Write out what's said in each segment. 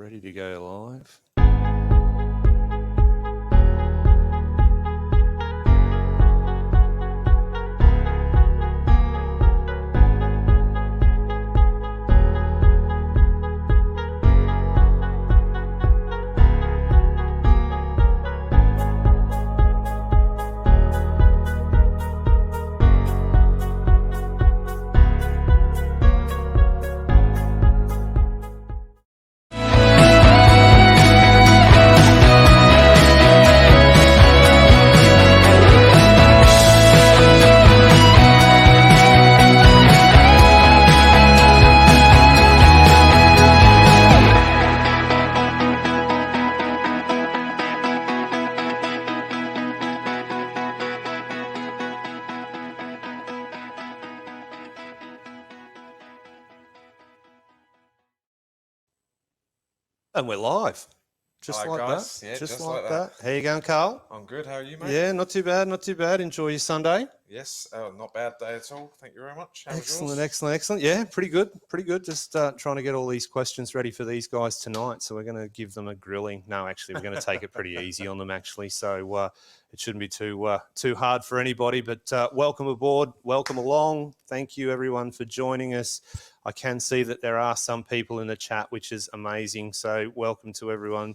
Ready to go live. And we're live. Just Hello, like guys. that. Yeah, just like that. How you going, Carl? I'm good. How are you, mate? Yeah, not too bad, not too bad. Enjoy your Sunday. Yes, not bad day at all. Thank you very much. How was Excellent, yours? excellent. Yeah, pretty good. Just trying to get all these questions ready for these guys tonight. So we're going to give them a grilling. No, actually, we're going to take it pretty easy on them, actually. So it shouldn't be too hard for anybody. But welcome aboard. Welcome along. Thank you, everyone, for joining us. I can see that there are some people in the chat, which is amazing. So welcome to everyone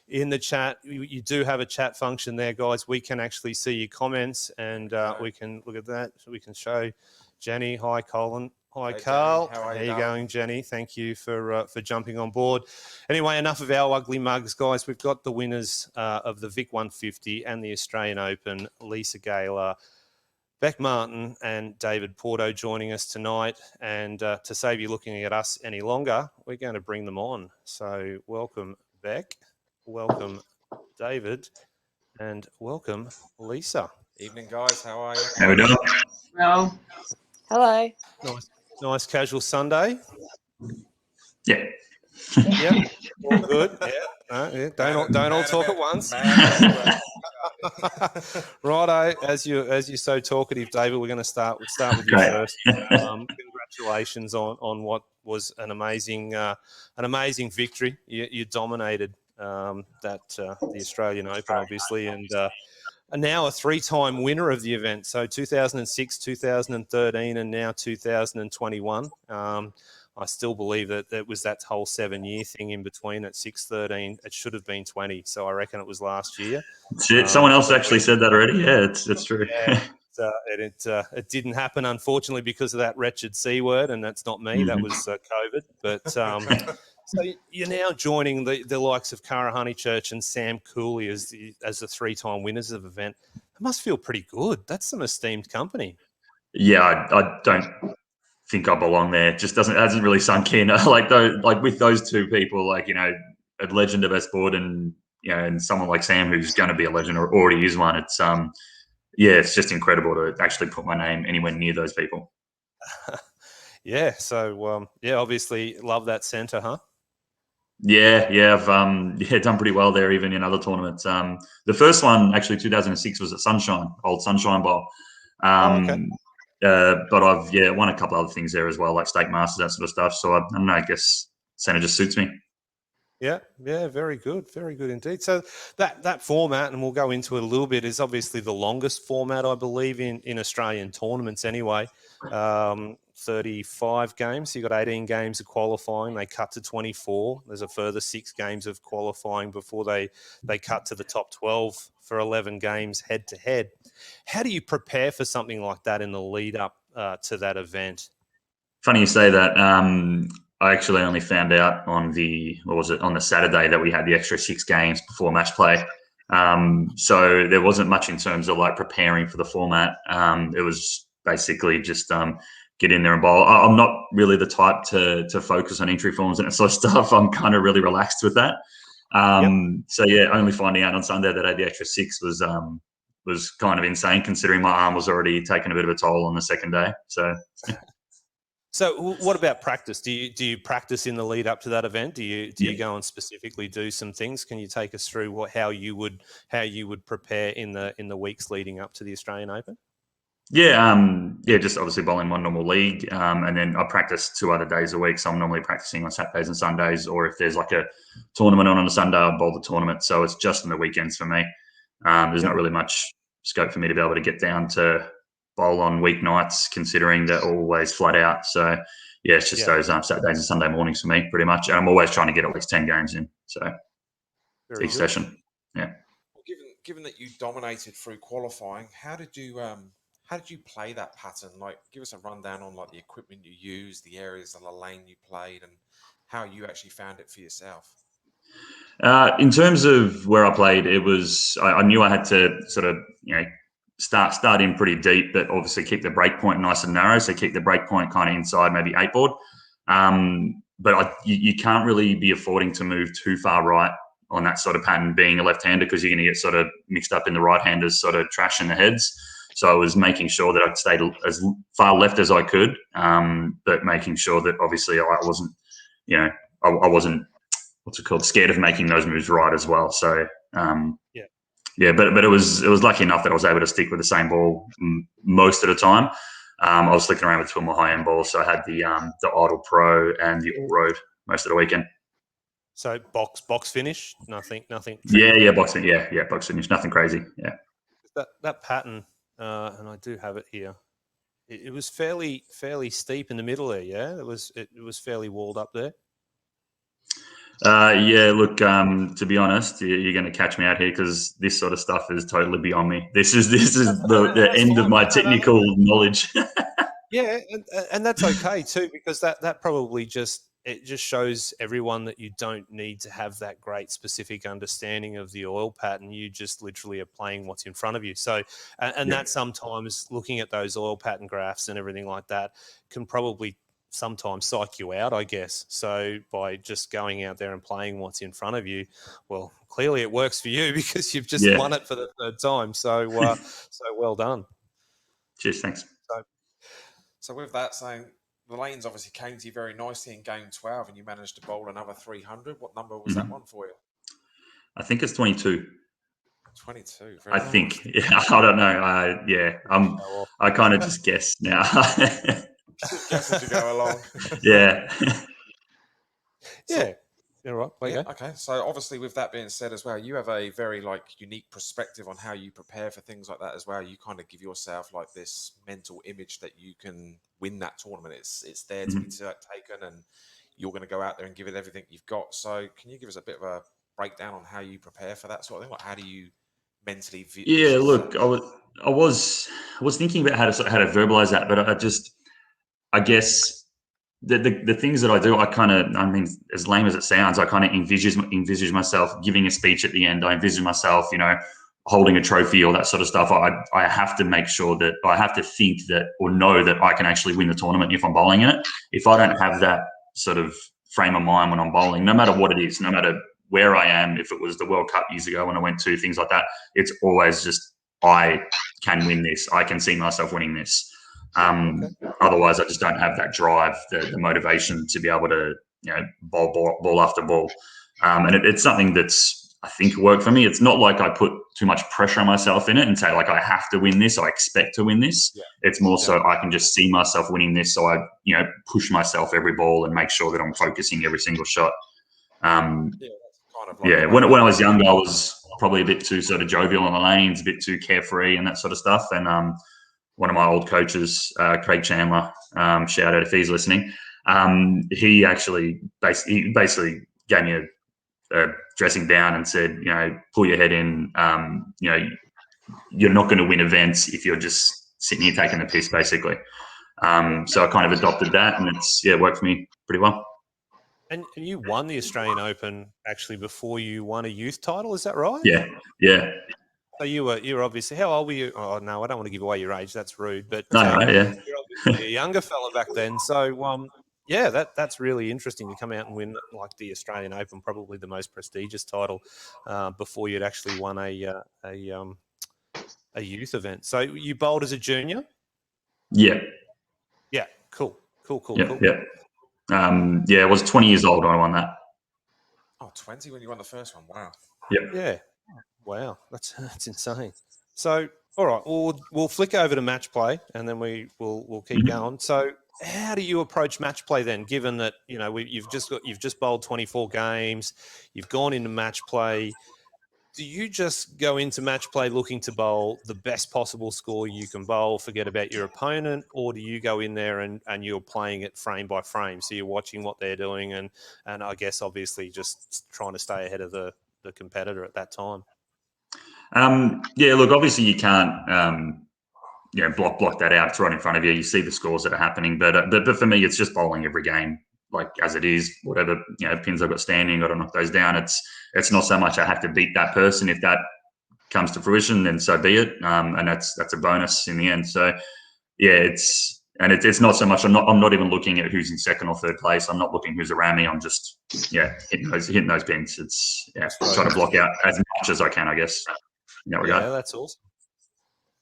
in the chat. You do have a chat function there, guys. We can actually see your comments, and we can look at that. So we can show Jenny. Hi, Colin. Hi, Carl. Jenny. How are you going, Jenny? Thank you for jumping on board. Anyway, enough of our ugly mugs, guys. We've got the winners of the Vic150 and the Australian Open, Lisa Gaylor, Beck Martin and David Porto joining us tonight. And to save you looking at us any longer, we're going to bring them on. So welcome, Beck. Welcome, David. And welcome, Lisa. Evening, guys. How are you? How we doing? Well, hello. Nice casual Sunday. Yeah. Yeah, all good. Yeah. Don't all talk at once. Righto, as you're so talkative, David, we're going to start with you first. Congratulations on what was an amazing victory. You dominated the Australian Open, obviously, and now a three-time winner of the event. So 2006, 2013, and now 2021. I still believe that it was that whole 7-year thing in between at 6, 13. It should have been 20. So I reckon it was last year. Someone else actually said that already. Yeah, it's true. Yeah, it didn't happen, unfortunately, because of that wretched C word, and that's not me. Mm-hmm. That was COVID. But so you're now joining the likes of Cara Honeychurch and Sam Cooley as the 3-time winners of the event. It must feel pretty good. That's some esteemed company. Yeah, I don't think I belong there. It just hasn't really sunk in. like with those two people, a legend of our sport, and and someone like Sam who's going to be a legend or already is one. It's it's just incredible to actually put my name anywhere near those people. Yeah. So obviously love that centre, huh? Yeah, I've done pretty well there, even in other tournaments. The first one, actually, 2006, was at Sunshine, old Sunshine Bowl. Okay. But I've won a couple other things there as well, like Stake Masters, that sort of stuff. So I don't know, I guess centre just suits me. Yeah, very good indeed. So that format, and we'll go into it a little bit, is obviously the longest format, I believe, in Australian tournaments anyway. 35 games. So you got 18 games of qualifying. They cut to 24. There's a further 6 games of qualifying before they cut to the top 12 for 11 games head to head. How do you prepare for something like that in the lead up to that event? Funny you say that. I actually only found out on the Saturday that we had the extra 6 games before match play. So there wasn't much in terms of like preparing for the format. It was basically just get in there and bowl. I'm not really the type to focus on entry forms and that sort of stuff. I'm kind of really relaxed with that. So only finding out on Sunday that I had the extra 6 was kind of insane, considering my arm was already taking a bit of a toll on the second day. So what about practice? Do you practice in the lead up to that event? Do you go and specifically do some things? Can you take us through how you would prepare in the weeks leading up to the Australian Open? Just obviously bowling one normal league, and then I practice 2 other days a week. So I'm normally practicing on Saturdays and Sundays, or if there's like a tournament on a Sunday, I'll bowl the tournament. So it's just on the weekends for me. There's not really much scope for me to be able to get down to bowl on weeknights, considering they're always flat out. So yeah, it's just those Saturdays and Sunday mornings for me, pretty much. And I'm always trying to get at least 10 games in. So each session, yeah. Well, given that you dominated through qualifying, how did you play that pattern? Like, give us a rundown on like the equipment you used, the areas of the lane you played, and how you actually found it for yourself. In terms of where I played, it was I knew I had to sort of start in pretty deep, but obviously keep the break point nice and narrow. So keep the break point kind of inside maybe 8 board. But you can't really be affording to move too far right on that sort of pattern, being a left-hander, because you're going to get sort of mixed up in the right-handers sort of trash in the heads. So I was making sure that I'd stayed as far left as I could, but making sure that obviously I wasn't, I wasn't, scared of making those moves right as well. So but it was lucky enough that I was able to stick with the same ball most of the time. I was flicking around with 2 more high-end balls, so I had the Idle Pro and the All Road most of the weekend. So box finish, nothing. Box finish, nothing crazy. Yeah, that pattern, and I do have it here. It was fairly steep in the middle there. Yeah, it was fairly walled up there. Look, to be honest, you're going to catch me out here because this sort of stuff is totally beyond me. This is the end of my technical knowledge. Yeah, and that's okay too, because that probably just shows everyone that you don't need to have that great specific understanding of the oil pattern. You just literally are playing what's in front of you. So, that sometimes looking at those oil pattern graphs and everything like that can probably sometimes psych you out, I guess. So by just going out there and playing what's in front of you, well, clearly it works for you because you've just won it for the 3rd time. So, so well done. Cheers, thanks. So with that saying, the lanes obviously came to you very nicely in game 12, and you managed to bowl another 300. What number was that one for you? I think it's 22. 22. I think. Yeah, I don't know. I kind of just guess now. Guess as you go along. Yeah. Yeah. Right. Okay. So obviously, with that being said as well, you have a very unique perspective on how you prepare for things like that as well. You kind of give yourself like this mental image that you can win that tournament. It's there to be taken, and you're going to go out there and give it everything you've got. So can you give us a bit of a breakdown on how you prepare for that sort of thing? Like, how do you mentally view? Yeah. Look, I was thinking about how to verbalize that, but I guess. The things that I do, as lame as it sounds, I kind of envisage myself giving a speech at the end. I envisage myself, holding a trophy, all that sort of stuff. I have to make sure that I have to think that or know that I can actually win the tournament if I'm bowling in it. If I don't have that sort of frame of mind when I'm bowling, no matter what it is, no matter where I am, if it was the World Cup years ago when I went to, things like that, it's always just, I can win this. I can see myself winning this. Otherwise, I just don't have that drive, the motivation to be able to, ball after ball. And it's something that's, I think, worked for me. It's not like I put too much pressure on myself in it and say, like, I have to win this, I expect to win this. Yeah. It's more so I can just see myself winning this. So I, push myself every ball and make sure that I'm focusing every single shot. When I was younger, I was probably a bit too sort of jovial on the lanes, a bit too carefree and that sort of stuff. And, one of my old coaches, Craig Chandler, shout out if he's listening. He actually basically gave me a dressing down and said, pull your head in. You're not going to win events if you're just sitting here taking the piss, basically. So I kind of adopted that, and it worked for me pretty well. And you won the Australian Open actually before you won a youth title, is that right? Yeah. So you were obviously, how old were you? Oh no, I don't want to give away your age. That's rude. But you're obviously a younger fella back then. So that's really interesting to come out and win like the Australian Open, probably the most prestigious title, before you'd actually won a youth event. So you bowled as a junior? Yeah. Yeah. Cool. Yeah. I was 20 years old when I won that. Oh, 20 when you won the first one. Wow. Yep. Yeah. Wow, that's insane. So All right. Well, we'll flick over to match play, and then we'll keep going. So, how do you approach match play then? Given that you've just bowled 24 games, you've gone into match play. Do you just go into match play looking to bowl the best possible score you can bowl, forget about your opponent, or do you go in there and you're playing it frame by frame? So you're watching what they're doing and I guess obviously just trying to stay ahead of the competitor at that time. Yeah, look, obviously you can't block that out. It's right in front of you. You see the scores that are happening, but for me, it's just bowling every game like as it is. Whatever pins I've got standing, got to knock those down. It's not so much I have to beat that person. If that comes to fruition, then so be it. And that's a bonus in the end. So yeah, it's not so much. I'm not even looking at who's in second or third place. I'm not looking who's around me. I'm just hitting those pins. It's trying to block out as much as I can, I guess. In that regard. Yeah, that's awesome.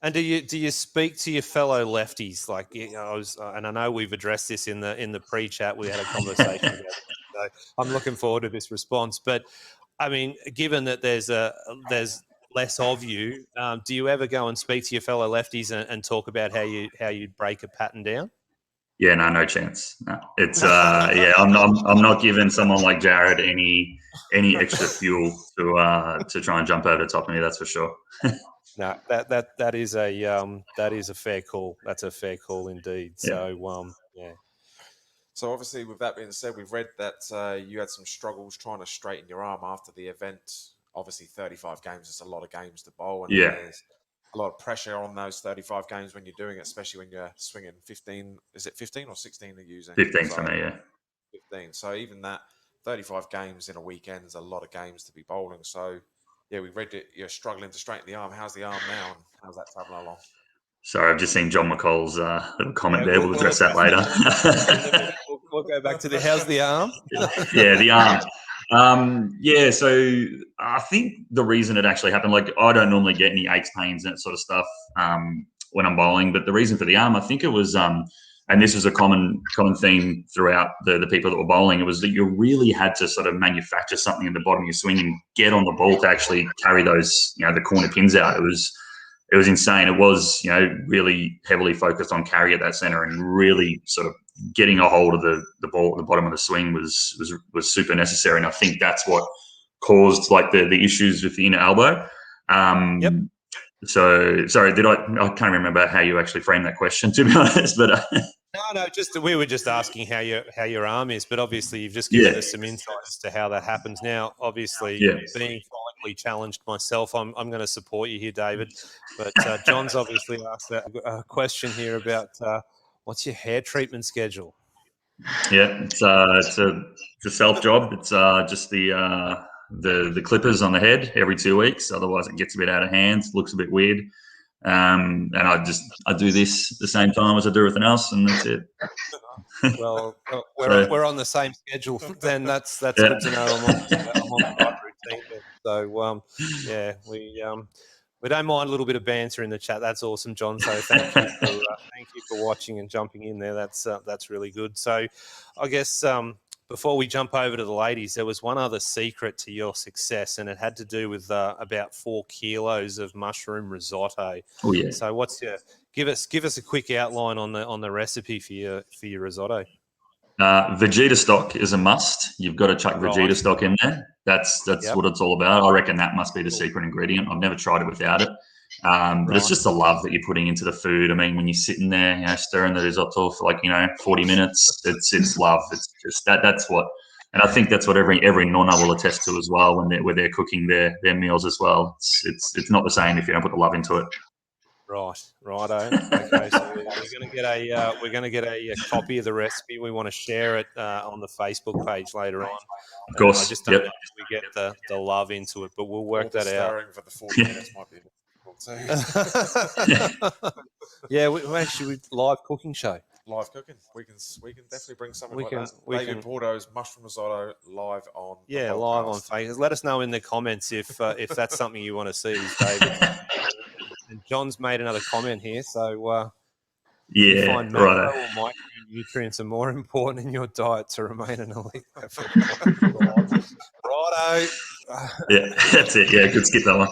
And do you speak to your fellow lefties? Like, and I know we've addressed this in the pre-chat. We had a conversation about it. So I'm looking forward to this response. But I mean, given that there's less of you, do you ever go and speak to your fellow lefties and talk about how you break a pattern down? Yeah, no chance. No. It's I'm not giving someone like Jared any extra fuel to try and jump over the top of me. That's for sure. No, that is a fair call. That's a fair call indeed. Yeah. So yeah. So obviously, with that being said, we've read that you had some struggles trying to straighten your arm after the event. Obviously, 35 games is a lot of games to bowl, and there's a lot of pressure on those 35 games when you're doing it, especially when you're swinging 15. Is it 15 or 16 you're using? 15 for me, yeah. 15. So even that 35 games in a weekend is a lot of games to be bowling. So yeah, we read it. You're struggling to straighten the arm. How's the arm now? And how's that traveling along? Sorry, I've just seen John McCall's little comment there. We'll address that later. We'll go back to how's the arm? Yeah, the arm. So I think the reason it actually happened, like I don't normally get any aches, pains, and that sort of stuff when I'm bowling, but the reason for the arm, I think it was, and this was a common theme throughout the people that were bowling, it was that you really had to sort of manufacture something in the bottom of your swing and get on the ball to actually carry those, the corner pins out. It was insane. It was, really heavily focused on carry at that center and really sort of getting a hold of the ball at the bottom of the swing was super necessary. And I think that's what caused like the issues with the inner elbow. Yep. So sorry, I can't remember how you actually framed that question, to be honest, but No, we were just asking how your arm is, but obviously you've just given us some insight as to how that happens. Now, obviously, being chronically challenged myself, I'm going to support you here, David. But John's obviously asked a question here about what's your hair treatment schedule? Yeah, it's a self job. It's just the clippers on the head every 2 weeks. Otherwise, it gets a bit out of hand, looks a bit weird. And I do this the same time as I do everything else, and that's it. Well, we're on the same schedule. Then that's good to know. I'm on the right routine. So we don't mind a little bit of banter in the chat. That's awesome, John. So thank you for watching and jumping in there. That's really good. So I guess before we jump over to the ladies, there was one other secret to your success, and it had to do with about 4 kilos of mushroom risotto. Oh yeah. So give us a quick outline on the recipe for your risotto. Vegeta stock is a must. You've got to chuck Vegeta stock in there. That's what it's all about. I reckon that must be the secret ingredient. I've never tried it without it. But it's just the love that you're putting into the food. I mean, when you're sitting there, stirring the risotto for 40 minutes, it's love. It's just that's what, and I think that's what every nonna will attest to as well when they're cooking their meals as well. It's not the same if you don't put the love into it. Righto. Okay, so we're going to get a copy of the recipe. We want to share it on the Facebook page later on. Of course, I just don't know if we get the love into it, but we'll work that out. For the 40 minutes might be a bit difficult too. Yeah, we actually live cooking show. Live cooking. We can definitely bring something like that. David Porto's mushroom risotto live on. Yeah, live on Facebook. Let us know in the comments if that's something you want to see, David. And John's made another comment here, so you find macro or micronutrients are more important in your diet to remain an elite. Righto. Yeah, that's it. Yeah, good skip that one.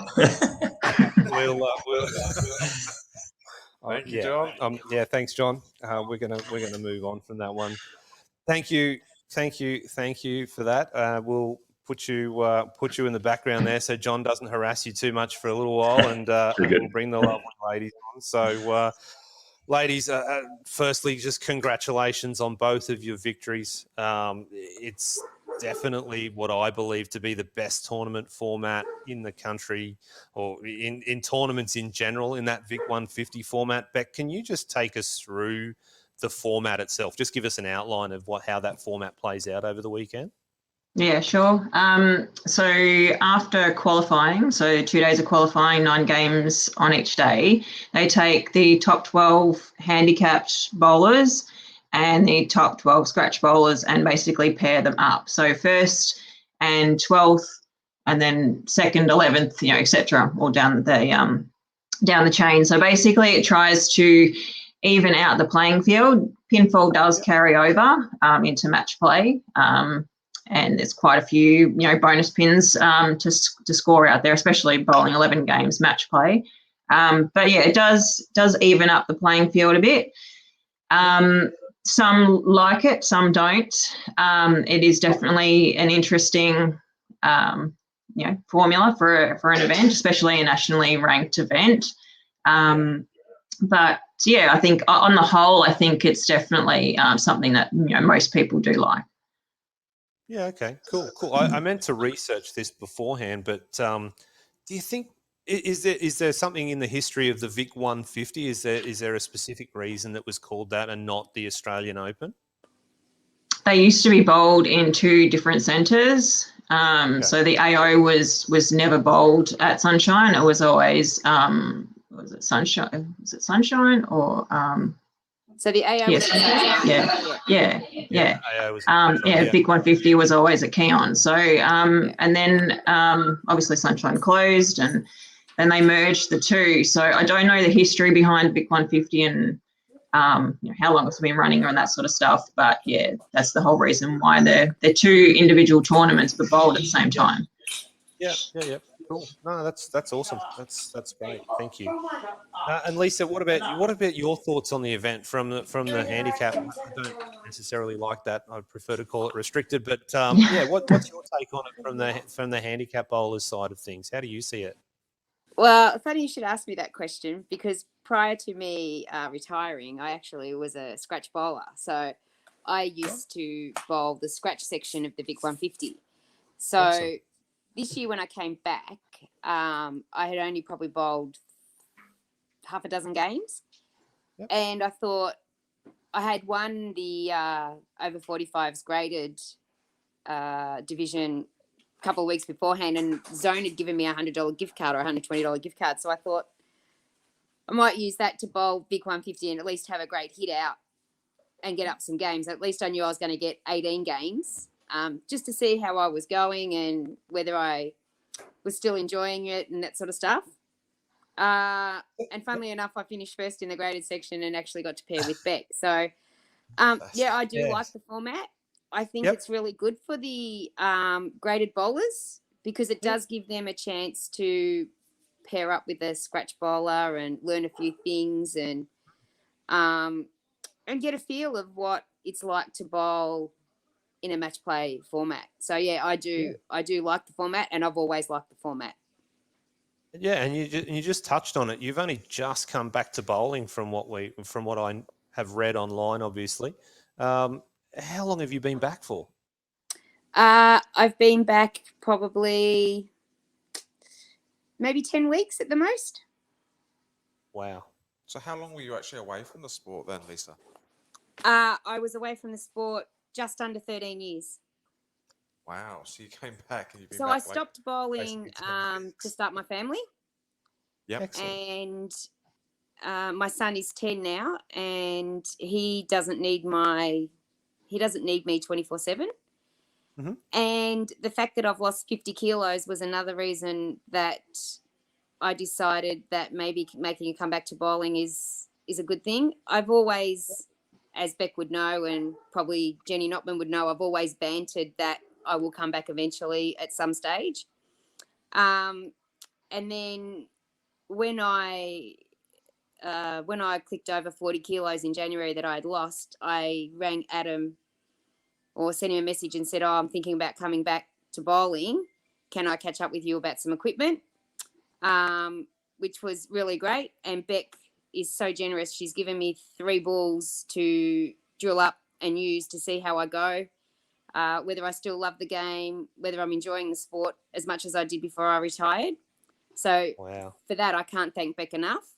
you, John. Yeah, thanks, John. We're gonna move on from that one. Thank you for that. We'll put you in the background there, so John doesn't harass you too much for a little while, and we'll bring the lovely ladies on. So, ladies, firstly, just congratulations on both of your victories. It's definitely what I believe to be the best tournament format in the country, or in tournaments in general, in that Vic 150 format. Beck, can you just take us through the format itself? Just give us an outline of how that format plays out over the weekend. Yeah, sure. So after qualifying, so 2 days of qualifying, 9 games on each day, they take the top 12 handicapped bowlers and the top 12 scratch bowlers and basically pair them up. So first and 12th, and then second, 11th, etc., all down the chain. So basically it tries to even out the playing field. Pinfall does carry over into match play. And there's quite a few, bonus pins to score out there, especially bowling 11 games match play. But yeah, it does even up the playing field a bit. Some like it, some don't. It is definitely an interesting, formula for an event, especially a nationally ranked event. But yeah, I think on the whole, I think it's definitely something that most people do like. Yeah. Okay. Cool. I meant to research this beforehand, but do you think is there something in the history of the Vic 150? Is there a specific reason that was called that and not the Australian Open? They used to be bowled in 2 different centres. So the AO was never bowled at Sunshine. It was always was it Sunshine? Was it Sunshine or? So the AO was yeah. AO was Vic 150 was always at Keon. So and then obviously Sunshine closed, and then they merged the 2. So I don't know the history behind Vic 150 and how long it's been running and that sort of stuff. But yeah, that's the whole reason why they're 2 individual tournaments but bowled at the same time. Yeah. Cool. No, that's awesome. That's great. Thank you. And Lisa, what about your thoughts on the event from the handicap? I don't necessarily like that. I prefer to call it restricted. But what's your take on it from the handicap bowlers side of things? How do you see it? Well, funny you should ask me that question, because prior to me retiring, I actually was a scratch bowler. So I used to bowl the scratch section of the Vic 150. So Excellent. This year when I came back, I had only probably bowled half a dozen games. Yep. And I thought I had won the over 45s graded division a couple of weeks beforehand, and Zone had given me a $100 gift card or $120 gift card. So I thought I might use that to bowl Vic 150 and at least have a great hit out and get up some games. At least I knew I was going to get 18 games. Just to see how I was going and whether I was still enjoying it and that sort of stuff. And funnily enough, I finished first in the graded section and actually got to pair with Beck. So, I do like the format. I think it's really good for the graded bowlers, because it does give them a chance to pair up with a scratch bowler and learn a few things and get a feel of what it's like to bowl in a match play format. So yeah, I do like the format, and I've always liked the format. Yeah, and you just touched on it. You've only just come back to bowling from what I have read online, obviously. How long have you been back for? I've been back probably maybe 10 weeks at the most. Wow. So how long were you actually away from the sport then, Lisa? I was away from the sport just under 13 years. Wow. So you came back and you've been So back I stopped bowling to start my family. Yep. Excellent. And my son is 10 now, and he doesn't need me 24/7. Mm-hmm. And the fact that I've lost 50 kilos was another reason that I decided that maybe making a comeback to bowling is a good thing. I've always, as Beck would know, and probably Jenny Notman would know, I've always bantered that I will come back eventually at some stage. And then when I when I clicked over 40 kilos in January that I had lost, I rang Adam or sent him a message and said, I'm thinking about coming back to bowling. Can I catch up with you about some equipment? Which was really great. And Beck is so generous. She's given me 3 balls to drill up and use to see how I go, whether I still love the game, whether I'm enjoying the sport as much as I did before I retired. So for that, I can't thank Beck enough.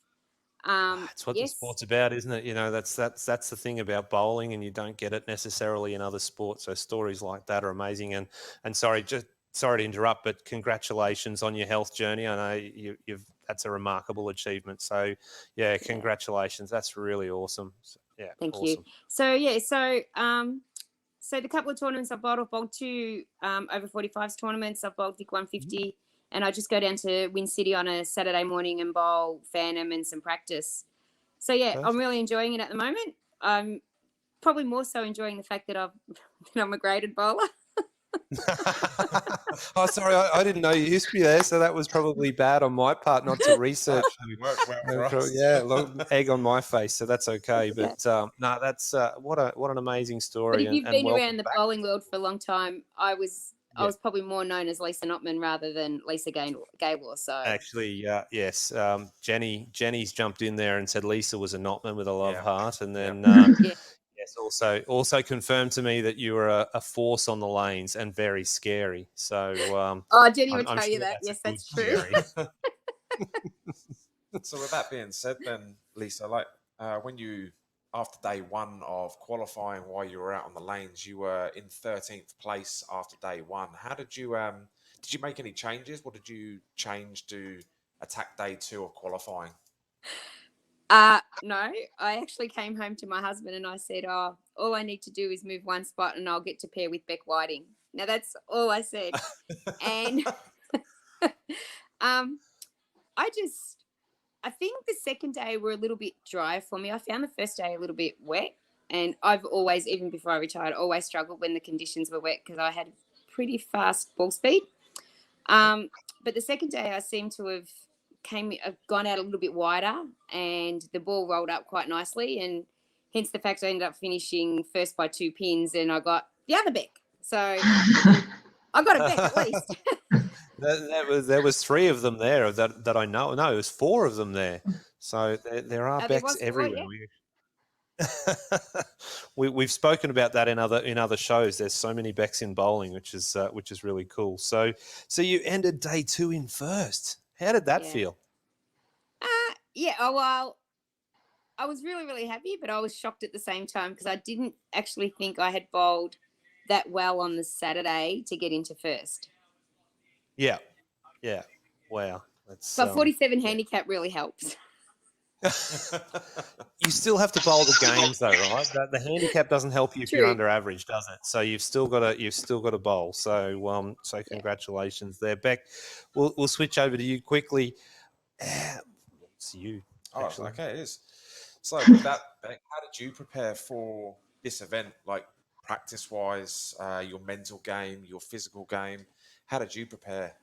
It's what the sport's about, isn't it? That's the thing about bowling, and you don't get it necessarily in other sports. So stories like that are amazing. And sorry to interrupt, but congratulations on your health journey. I know that's a remarkable achievement. So yeah, congratulations. That's really awesome. Thank you. So so the couple of tournaments I've bowled 2 over 45s tournaments. I've bowled Vic150. And I just go down to Wind City on a Saturday morning and bowl Phantom and some practice. So, perfect. I'm really enjoying it at the moment. I'm probably more so enjoying the fact that I'm a graded bowler. Oh, sorry, I didn't know your history there, so that was probably bad on my part not to research. Egg on my face, so that's okay. But no, that's what an amazing story. But if you've been around the bowling world for a long time, I was probably more known as Lisa Notman rather than Lisa Gaylor. So actually, yes, Jenny's jumped in there and said Lisa was a Notman with a love heart, and then yes, also confirmed to me that you were a force on the lanes and very scary. So Jenny would tell you that. Yes, that's true. So with that being said, then Lisa, when you, after day 1 of qualifying, while you were out on the lanes, you were in 13th place after day 1. How did you make any changes? What did you change to attack day 2 of qualifying? No, I actually came home to my husband and I said, all I need to do is move 1 spot and I'll get to pair with Beck Whiting. Now that's all I said. And I think the second day were a little bit dry for me. I found the first day a little bit wet, and I've always, even before I retired, always struggled when the conditions were wet because I had pretty fast ball speed. But the second day I seem to have gone out a little bit wider and the ball rolled up quite nicely, and hence the fact I ended up finishing first by 2 pins and I got the other Beck. So I got a Beck at least. There was 3 of them there that I know. No, it was 4 of them there. So there are Becks everywhere. We've spoken about that in other shows. There's so many Becks in bowling, which is really cool. So you ended day 2 in first. How did that feel? Well, I was really, really happy, but I was shocked at the same time because I didn't actually think I had bowled that well on the Saturday to get into first. Yeah. Wow. But 47 handicap really helps. You still have to bowl the games though, right? The handicap doesn't help you if you're under average, does it? So you've still got to bowl. So congratulations there, Beck. We'll switch over to you quickly. It's you. Actually. Oh, okay, it is. So with that, Beck, how did you prepare for this event? Like practice-wise, your mental game, your physical game. How did you prepare?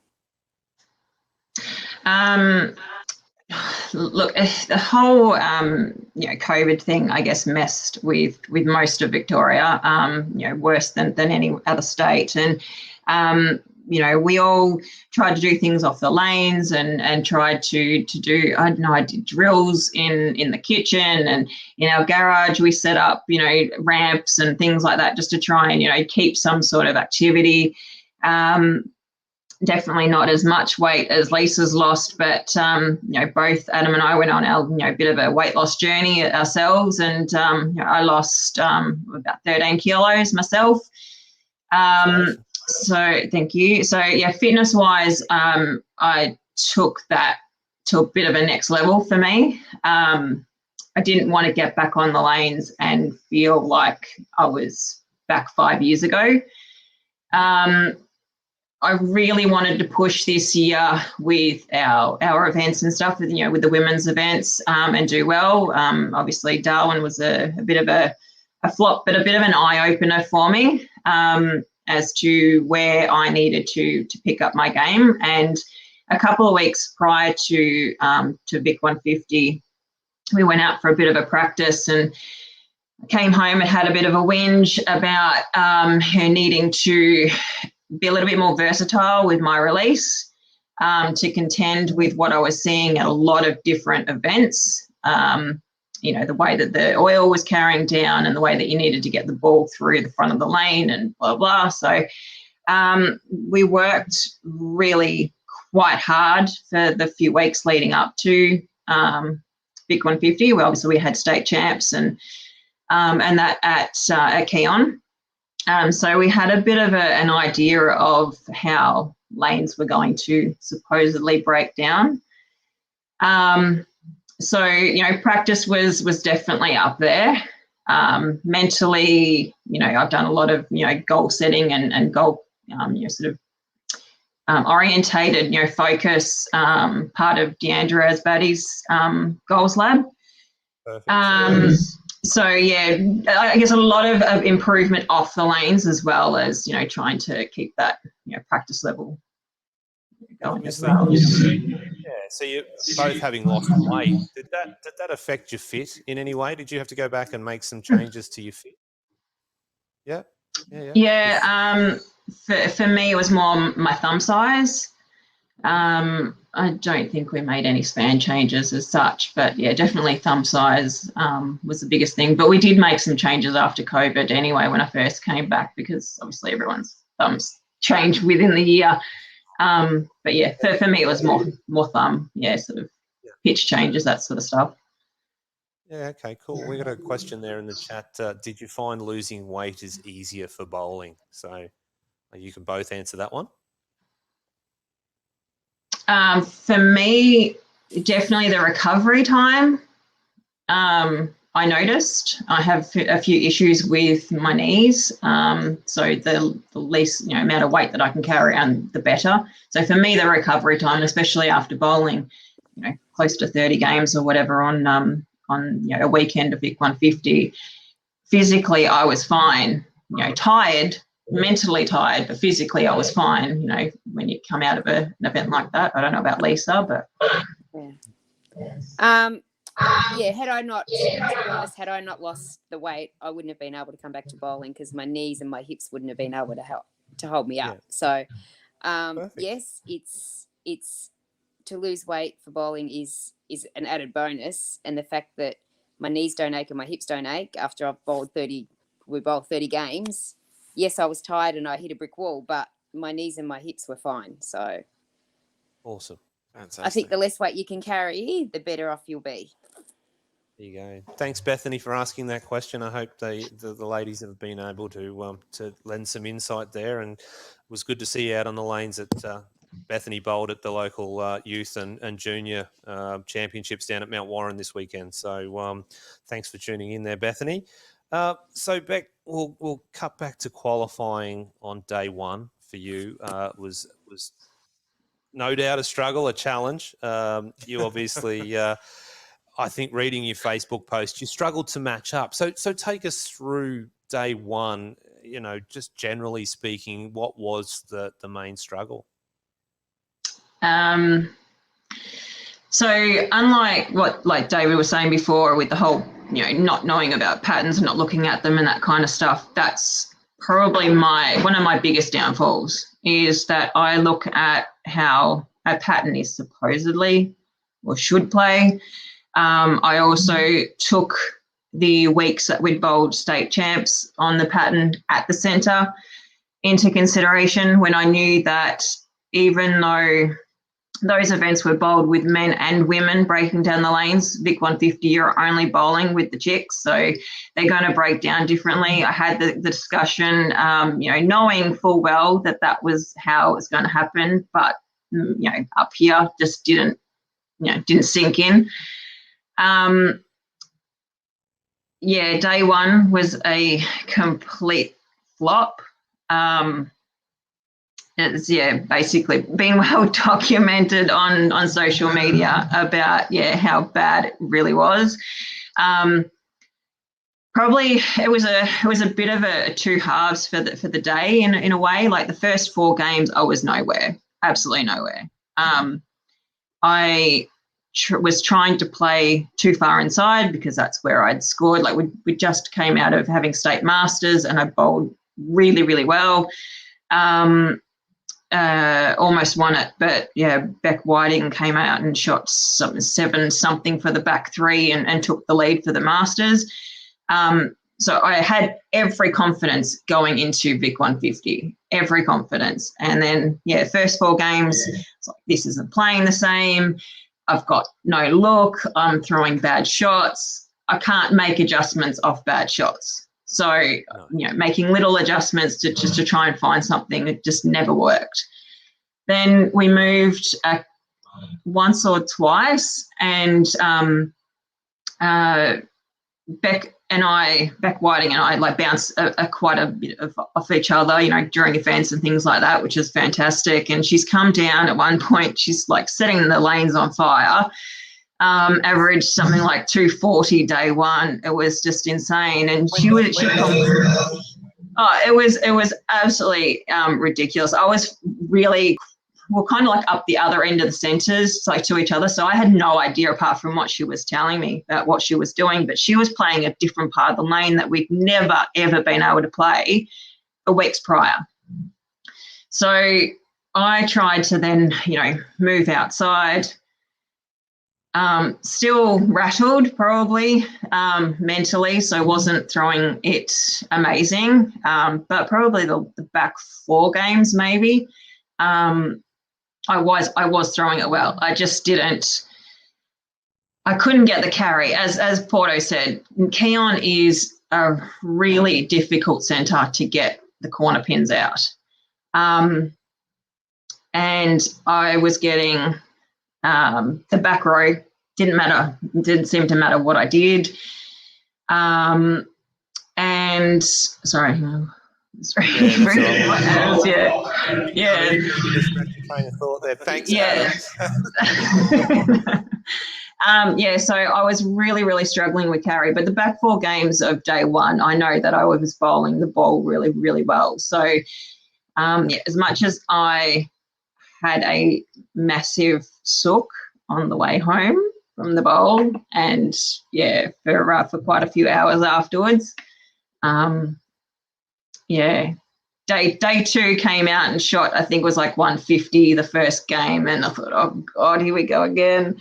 Look, the whole COVID thing, I guess, messed with most of Victoria, worse than any other state. And we all tried to do things off the lanes and tried to do, I did drills in the kitchen, and in our garage we set up, ramps and things like that just to try and, keep some sort of activity. Definitely not as much weight as Lisa's lost, but both Adam and I went on our bit of a weight loss journey ourselves, and I lost about 13 kilos myself. So thank you. So fitness wise, I took that to a bit of a next level for me. I didn't want to get back on the lanes and feel like I was back 5 years ago. I really wanted to push this year with our events and stuff, with the women's events, and do well. Obviously, Darwin was a bit of a flop, but a bit of an eye opener for me as to where I needed to pick up my game. And a couple of weeks prior to Vic150, we went out for a bit of a practice and came home and had a bit of a whinge about her needing to be a little bit more versatile with my release to contend with what I was seeing at a lot of different events. The way that the oil was carrying down and the way that you needed to get the ball through the front of the lane and blah, blah. So we worked really quite hard for the few weeks leading up to Vic150. Well, obviously we had state champs and that at Keon. So we had a bit of an idea of how lanes were going to supposedly break down. So, practice was definitely up there. Mentally, I've done a lot of, goal setting and goal, sort of orientated, focus, part of Deandra Asbadi's goals lab. Perfect. So, yeah, I guess a lot of improvement off the lanes as well as, trying to keep that, practice level going as well. Yeah, so you both having lost weight, did that affect your fit in any way? Did you have to go back and make some changes to your fit? Yeah. For me, it was more my thumb size. I don't think we made any span changes as such, but yeah, definitely thumb size was the biggest thing. But we did make some changes after COVID anyway when I first came back, because obviously everyone's thumbs changed within the year. But yeah, for me it was more thumb, sort of pitch changes, that sort of stuff. Yeah, okay, cool. We got a question there in the chat. Did you find losing weight is easier for bowling? So you can both answer that one. For me, definitely the recovery time. I noticed I have a few issues with my knees. So the least amount of weight that I can carry on, the better. So for me, the recovery time, especially after bowling, close to 30 games or whatever on a weekend of Vic150, physically I was fine. Tired, mentally tired, but physically I was fine. When you come out of an event like that, I don't know about Lisa, but had I not, to be honest, had I not lost the weight, I wouldn't have been able to come back to bowling because my knees and my hips wouldn't have been able to hold me up. Yeah. So, yes, it's to lose weight for bowling is an added bonus, and the fact that my knees don't ache and my hips don't ache after I've bowled 30 games. Yes, I was tired and I hit a brick wall, but my knees and my hips were fine. So awesome. Fantastic. I think the less weight you can carry, the better off you'll be. There you go. Thanks, Bethany, for asking that question. I hope the ladies have been able to lend some insight there, and it was good to see you out on the lanes at Bethany bowled at the local youth and junior championships down at Mount Warren this weekend. So thanks for tuning in there, Bethany. So Beck, we'll cut back to qualifying on day one for you. Was no doubt a struggle, a challenge. You obviously, I think, reading your Facebook post, you struggled to match up. So take us through day one. Just generally speaking, what was the main struggle? So unlike what David was saying before with the whole, not knowing about patterns, not looking at them and that kind of stuff, that's probably one of my biggest downfalls, is that I look at how a pattern is supposedly or should play. I also took the weeks that we'd bowled state champs on the pattern at the centre into consideration, when I knew that even though those events were bowled with men and women breaking down the lanes, Vic150, you're only bowling with the chicks, so they're going to break down differently. I had the discussion, knowing full well that was how it was going to happen, but up here just didn't sink in. Day one was a complete flop. It's basically been well documented on social media about how bad it really was. Probably it was a bit of a two halves for the day in a way. Like the first 4 games, I was nowhere, absolutely nowhere. I was trying to play too far inside because that's where I'd scored. Like we just came out of having state masters and I bowled really, really well. Almost won it, but yeah, Beck Whiting came out and shot 7 something for the back 3 and took the lead for the Masters. So I had every confidence going into Vic150, every confidence. And then, yeah, first 4 games, it's like, this isn't playing the same. I've got no look. I'm throwing bad shots. I can't make adjustments off bad shots. So, making little adjustments to try and find something, it just never worked. Then we moved once or twice, and Beck Whiting and I like bounce quite a bit off each other, during events and things like that, which is fantastic. And she's come down at one point. She's like setting the lanes on fire. Averaged something like 240 day 1. It was just insane. And it was absolutely ridiculous. I was really, kind of like up the other end of the centres, like to each other. So I had no idea apart from what she was telling me about what she was doing, but she was playing a different part of the lane that we'd never, ever been able to play a weeks prior. So I tried to then, move outside. Still rattled probably mentally, so wasn't throwing it amazing, but probably the back 4 games maybe. I was throwing it well. I just didn't. I couldn't get the carry. As Porto said, Keon is a really difficult centre to get the corner pins out. And I was getting the back row, didn't matter. Didn't seem to matter what I did. And sorry. Yeah. Train of thought there. Thanks, yeah. So I was really, really struggling with carry. But the back 4 games of day 1, I know that I was bowling the ball really, really well. So as much as I had a massive sook on the way home from the bowl, and for quite a few hours afterwards. Day 2 came out and shot, I think it was like 150 the first game, and I thought, oh God, here we go again.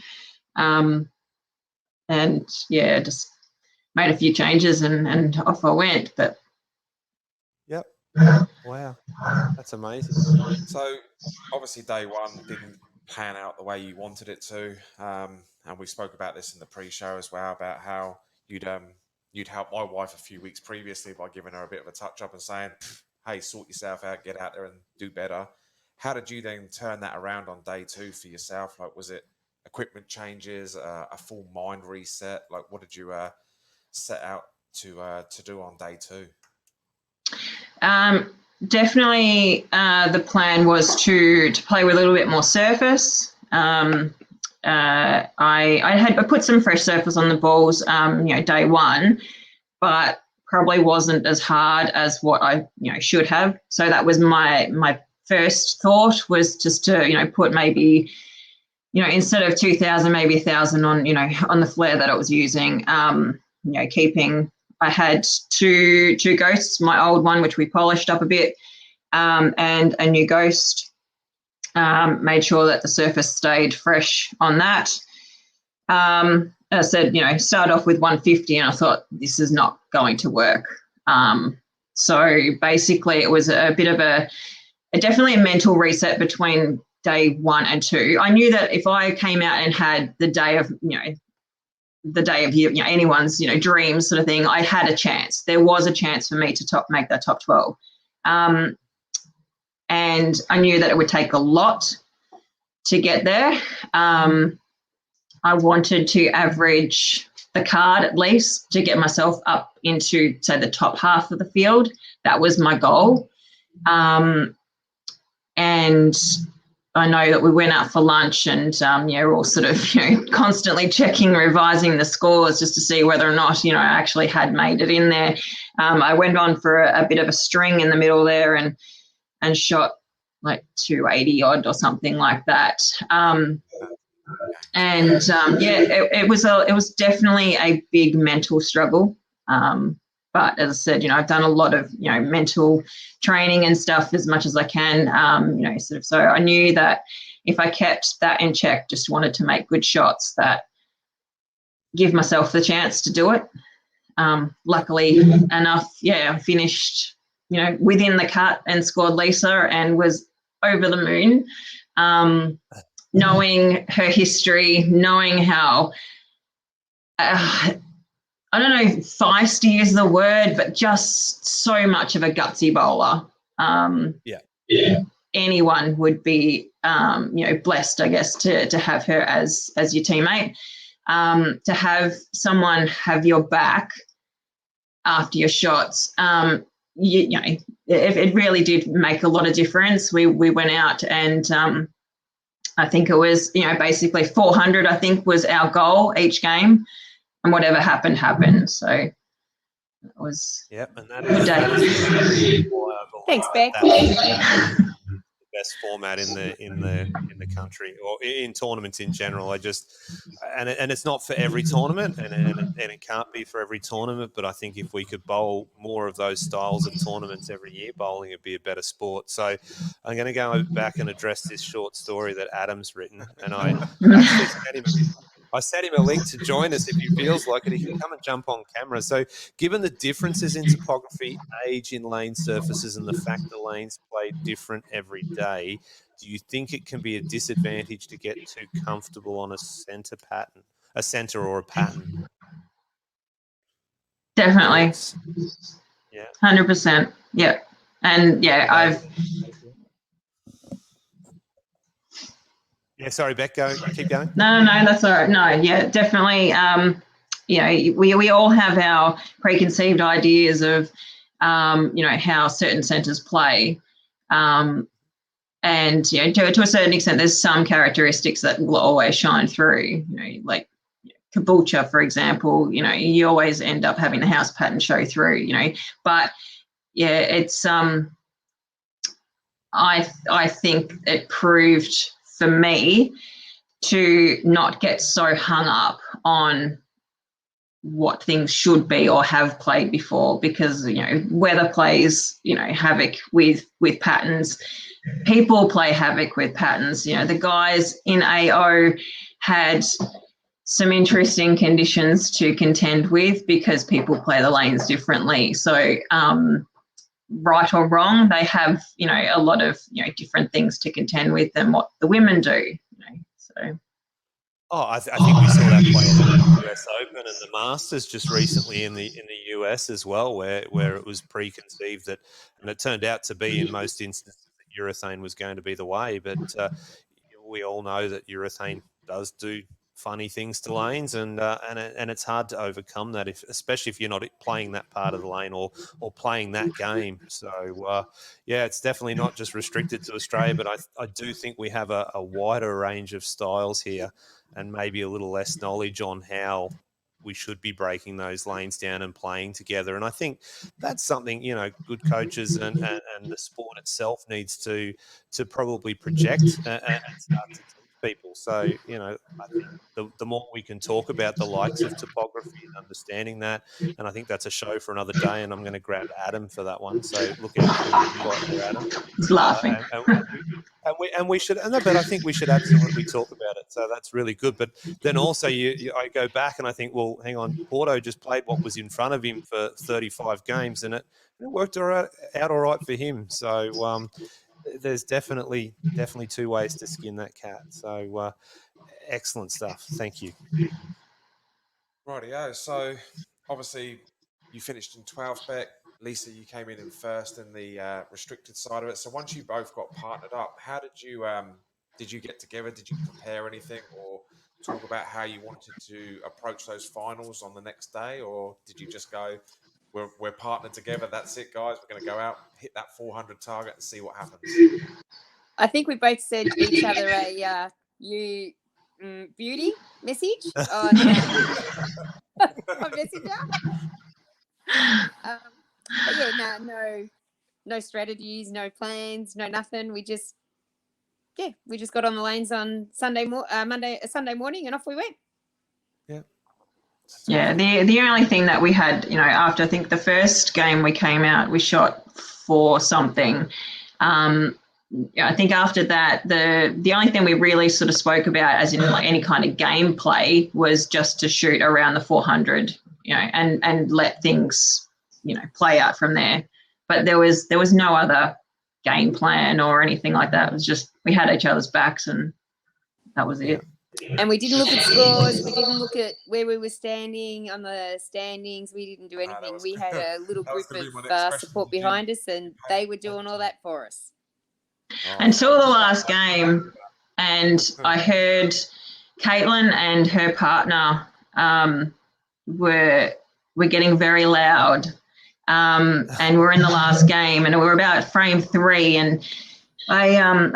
Just made a few changes and off I went. But yep. Wow, that's amazing. So obviously day 1 didn't pan out the way you wanted it to, and we spoke about this in the pre-show as well, about how you'd helped my wife a few weeks previously by giving her a bit of a touch-up and saying, hey, sort yourself out, get out there and do better. How did you then turn that around on day 2 for yourself? Like, was it equipment changes, a full mind reset? Like, what did you set out to do on day 2? Definitely the plan was to play with a little bit more surface. I put some fresh surface on the balls, day 1, but probably wasn't as hard as what I, should have. So that was my first thought, was just to, put maybe, instead of 2,000, maybe 1,000 on, on the flare that I was using, keeping. I had two ghosts, my old one, which we polished up a bit, and a new ghost. Made sure that the surface stayed fresh on that. I said, start off with 150, and I thought this is not going to work. So basically it was a bit of definitely a mental reset between day 1 and 2. I knew that if I came out and had the day of anyone's, dreams sort of thing, I had a chance. There was a chance for me to make that top 12. And I knew that it would take a lot to get there. I wanted to average the card at least to get myself up into, say, the top half of the field. That was my goal. And I know that we went out for lunch and, we're all sort of, constantly checking, revising the scores just to see whether or not, I actually had made it in there. I went on for a bit of a string in the middle there and shot like 280 odd or something like that. And it was definitely a big mental struggle. But as I said, I've done a lot of, mental training and stuff as much as I can, so I knew that if I kept that in check, just wanted to make good shots, that give myself the chance to do it. Luckily enough, I finished, within the cut and scored Lisa and was over the moon. Knowing her history, knowing how, I don't know if feisty is the word, but just so much of a gutsy bowler. Anyone would be, blessed, I guess, to have her as your teammate. To have someone have your back after your shots, it really did make a lot of difference. We went out and I think it was, basically 400, I think, was our goal each game, and whatever happened, happened. So it was. Yep, and that is Thanks, Beck. The best format in the country, or in tournaments in general. And it's not for every tournament, and it can't be for every tournament. But I think if we could bowl more of those styles of tournaments every year, bowling would be a better sport. So I'm going to go back and address this short story that Adam's written, and I actually sent him a link to join us. If he feels like it, he can come and jump on camera. So given the differences in topography, age in lane surfaces, and the fact the lanes play different every day, do you think it can be a disadvantage to get too comfortable on a centre or a pattern? Definitely. Yeah. 100%. Yeah. And I've. Yeah, sorry, Beck, keep going. No, that's all right. No, yeah, definitely. We all have our preconceived ideas of, how certain centres play. And, to a certain extent, there's some characteristics that will always shine through, like Caboolture, for example, you always end up having the house pattern show through, but yeah, it's, I think it proved for me to not get so hung up on what things should be or have played before, because weather plays havoc with patterns. People play havoc with patterns. The guys in AO had some interesting conditions to contend with because people play the lanes differently. So right or wrong, they have a lot of different things to contend with than what the women do. So. Oh, I think we saw that play at the US Open and the Masters just recently in the US as well, where it was preconceived that, and it turned out to be in most instances that urethane was going to be the way. But we all know that urethane does do funny things to lanes, and it's hard to overcome that, especially if you're not playing that part of the lane or playing that game. So it's definitely not just restricted to Australia, but I do think we have a wider range of styles here, and maybe a little less knowledge on how we should be breaking those lanes down and playing together. And I think that's something, good coaches and the sport itself needs to probably project and start to teach people. So, I think the more we can talk about the likes of topography and understanding that, and I think that's a show for another day, and I'm going to grab Adam for that one. So look out for an invite there, Adam. He's laughing. But I think we should absolutely talk about it. So that's really good. But then also I go back and I think, well, hang on, Porto just played what was in front of him for 35 games, and it worked out all right for him. So there's definitely two ways to skin that cat. So excellent stuff. Thank you. Rightio. So obviously you finished in 12th, Beck. Lisa, you came in first in the restricted side of it. So once you both got partnered up, how did you get together? Did you compare anything or talk about how you wanted to approach those finals on the next day? Or did you just go, we're partnered together, that's it, guys, we're going to go out, hit that 400 target and see what happens? I think we both sent each other a beauty message on Messenger. But yeah, no strategies, no plans, no nothing. We just yeah, we just got on the lanes on Sunday morning, and off we went. Yeah, the only thing that we had, after I think the first game we came out, we shot 4 something. I think after that, the only thing we really sort of spoke about, as in like any kind of gameplay, was just to shoot around the 400, and let things, play out from there. But there was no other game plan or anything like that. It was just we had each other's backs, and that was it. And we didn't look at scores. We didn't look at where we were standing on the standings. We didn't do anything. We had a little group of support behind us, and they were doing all that for us. Until the last game, and I heard Caitlin and her partner were getting very loud, and we're in the last game, and we were about frame 3, and I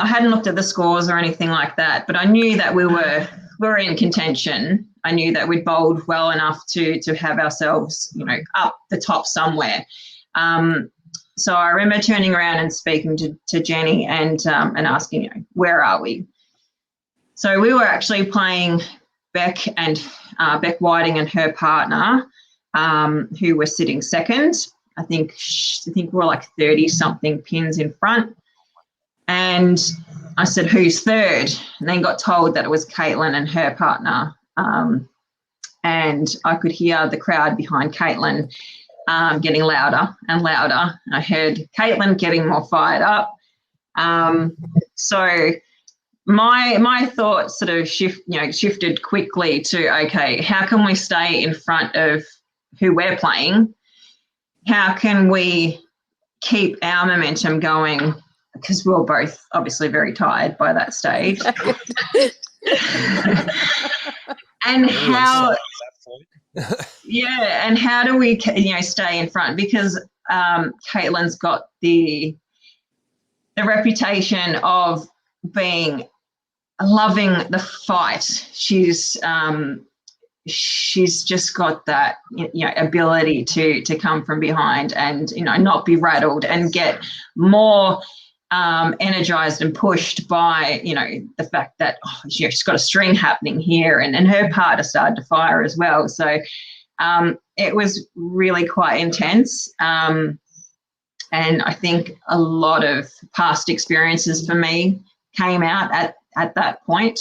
hadn't looked at the scores or anything like that, but I knew that we were in contention. I knew that we'd bowled well enough to have ourselves, up the top somewhere. So I remember turning around and speaking to Jenny and asking, where are we? So we were actually playing Beck Whiting and her partner, who were sitting second. I think we're like 30 something pins in front. And I said, who's third? And then got told that it was Caitlin and her partner. And I could hear the crowd behind Caitlin getting louder and louder. And I heard Caitlin getting more fired up. So my thoughts sort of shifted quickly to, okay, how can we stay in front of who we're playing? How can we keep our momentum going? Because we were both obviously very tired by that stage. And how do we stay in front? Because Caitlin's got the reputation of loving the fight. She's just got that ability to come from behind and not be rattled and get more energized and pushed by the fact that she's got a string happening here, and her partner started to fire as well. So it was really quite intense, and I think a lot of past experiences for me came out at that point.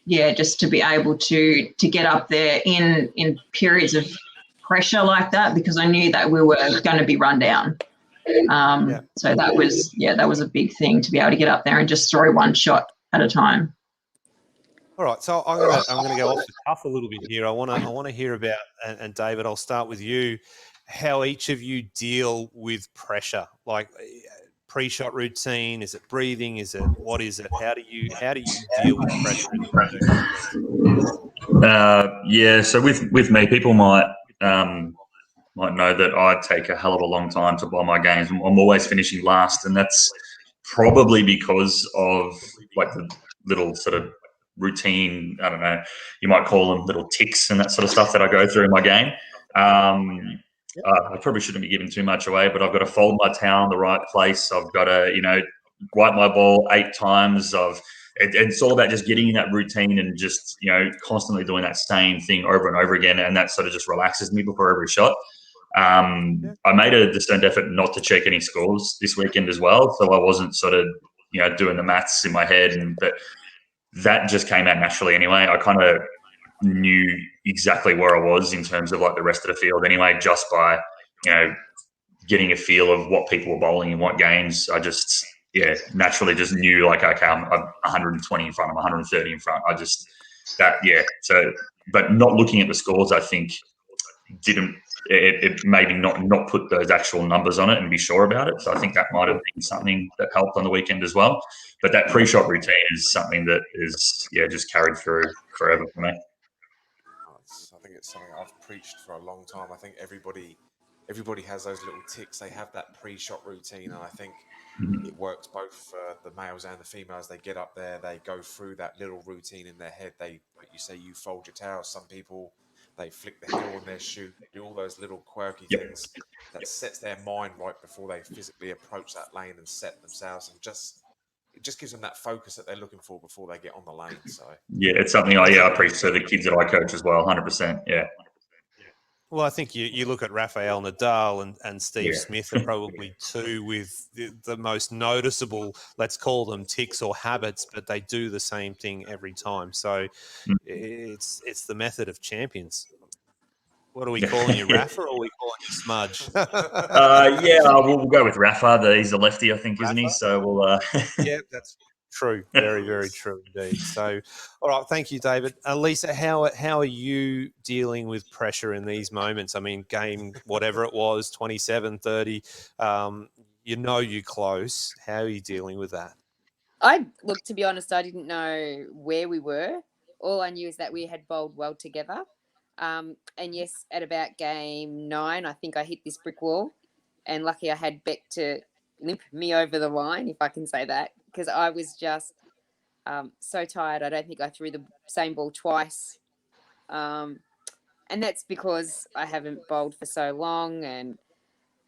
Just to be able to get up there in periods of pressure like that, because I knew that we were going to be run down. So that was a big thing, to be able to get up there and just throw one shot at a time. All right, so I'm gonna go off the cuff a little bit here. I want to hear about, and David, I'll start with you, how each of you deal with pressure, like pre-shot routine. Is it breathing? What is it? How do you deal with pressure in the So with me, people might know that I take a hell of a long time to bowl my games. I'm always finishing last, and that's probably because of like the little sort of routine, I don't know, you might call them little ticks and that sort of stuff that I go through in my game. I probably shouldn't be giving too much away, but I've got to fold my towel in the right place. I've got to, wipe my ball 8 times. It's all about just getting in that routine and just, constantly doing that same thing over and over again. And that sort of just relaxes me before every shot. I made a distinct effort not to check any scores this weekend as well. So I wasn't sort of, doing the maths in my head, but that just came out naturally anyway. I kind of knew exactly where I was in terms of like the rest of the field anyway, just by, getting a feel of what people were bowling in what games. I just, naturally just knew like, okay, I'm 120 in front, I'm 130 in front. So, but not looking at the scores, I think it maybe not put those actual numbers on it and be sure about it. So I think that might have been something that helped on the weekend as well. But that pre-shot routine is something that is, just carried through forever for me. I think it's something I've preached for a long time. I think everybody has those little ticks. They have that pre-shot routine, and I think it works both for the males and the females. They get up there, they go through that little routine in their head. You fold your towel. Some people, they flick the heel on their shoe, do all those little quirky things that sets their mind right before they physically approach that lane and set themselves. And just it just gives them that focus that they're looking for before they get on the lane. So Yeah, it's something I preach to the kids that I coach as well, 100%. Yeah. Well, I think you look at Rafael Nadal and Steve Yeah. Smith are probably two with the most noticeable, let's call them ticks or habits, but they do the same thing every time. So it's the method of champions. What are we calling you, Rafa, or are we calling you Smudge? We'll go with Rafa. He's a lefty, I think, isn't he? Rafa? So we'll. Yeah, that's true. Very, very true indeed. So, all right, thank you, David. Lisa, how are you dealing with pressure in these moments? I mean, game whatever it was, 27, 30. You're close. How are you dealing with that? Look, to be honest, I didn't know where we were. All I knew is that we had bowled well together. And yes, at about game 9, I think I hit this brick wall, and lucky I had Beck to limp me over the line, if I can say that, because I was just so tired. I don't think I threw the same ball twice, and that's because I haven't bowled for so long.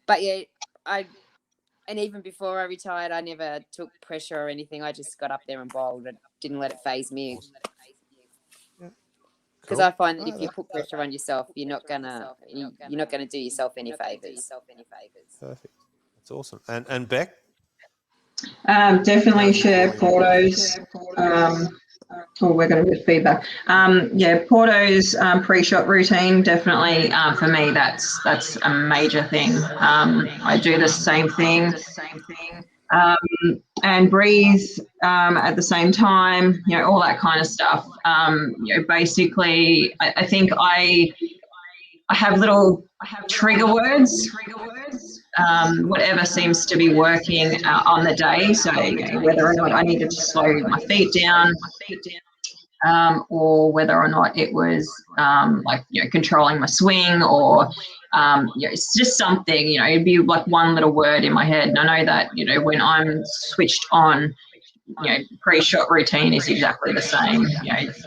But yeah, and even before I retired, I never took pressure or anything. I just got up there and bowled. I didn't let it faze me. Because I find that if you put pressure on yourself, you're not gonna do yourself any favors. Perfect. That's awesome. And Beck? Definitely share Porto's. We're going to get feedback. Porto's pre-shot routine, definitely for me, that's a major thing. I do the same thing. And breathe at the same time, all that kind of stuff. Basically, I think I have little trigger words, whatever seems to be working on the day. So whether or not I needed to slow my feet down, or whether or not it was controlling my swing, or it's just something, it'd be like one little word in my head. And I know that, when I'm switched on, pre-shot routine is exactly the same.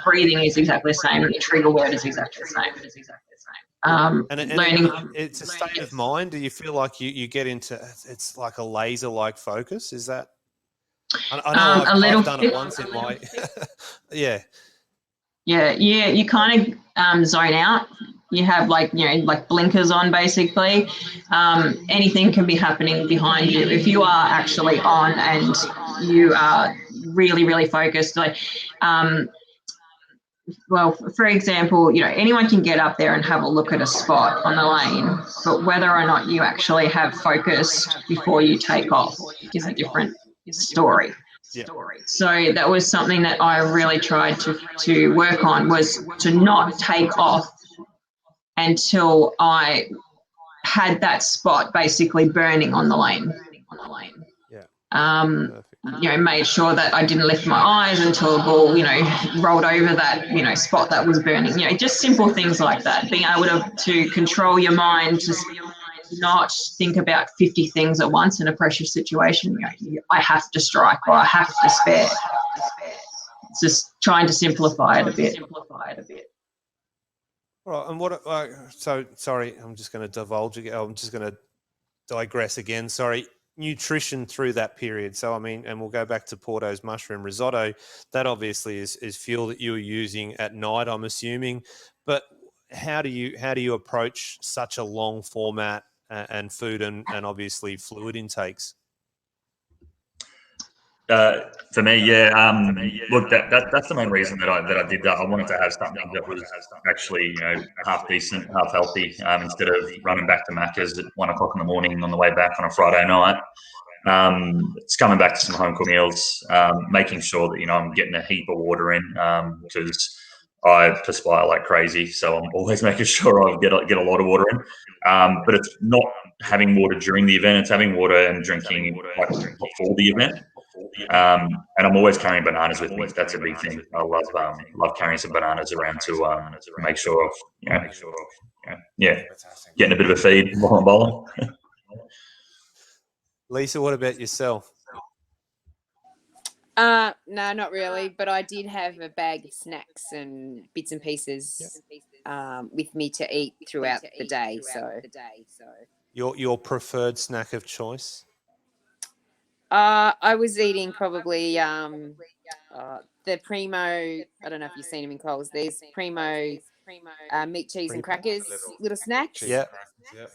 Breathing is exactly the same, and the trigger word is exactly the same. Learning. It's a state of mind. Do you feel like you get into, it's like a laser-like focus? Is that? I know I've done it once in my, yeah. Yeah, you kind of zone out. You have like blinkers on, basically. Anything can be happening behind you. If you are actually on and you are really, really focused, for example, anyone can get up there and have a look at a spot on the lane, but whether or not you actually have focused before you take off is a different story. Yeah. So that was something that I really tried to work on, was to not take off until I had that spot basically burning on the lane. Yeah. Made sure that I didn't lift my eyes until the ball, rolled over that, spot that was burning. Just simple things like that. Being able to control your mind, to not think about 50 things at once in a pressure situation. I have to strike, or I have to spare. It's just trying to simplify it a bit. Right, and what? So sorry, I'm just going to divulge again. I'm just going to digress again. Sorry. Nutrition through that period. So I mean, and we'll go back to Porto's mushroom risotto. That obviously is fuel that you were using at night, I'm assuming. But how do you approach such a long format and food and obviously fluid intakes? For me, look, that's the main reason that I did that. I wanted to have something that was actually half decent, half healthy, instead of running back to Macca's at 1 o'clock in the morning on the way back on a Friday night. It's coming back to some home cooked meals, making sure that I'm getting a heap of water in, because I perspire like crazy, so I'm always making sure I get a lot of water in. But it's not having water during the event; it's having water and drinking before the event. And I'm always carrying bananas with me. That's a big thing. I love carrying some bananas around to make sure of getting a bit of a feed while I'm bowling. Lisa, what about yourself? No, not really. But I did have a bag of snacks and bits and pieces with me to eat throughout the day. So Your preferred snack of choice? I was eating probably the Primo. I don't know if you've seen them in Coles. There's Primo meat, cheese, and crackers, little snacks. Yeah. Yep.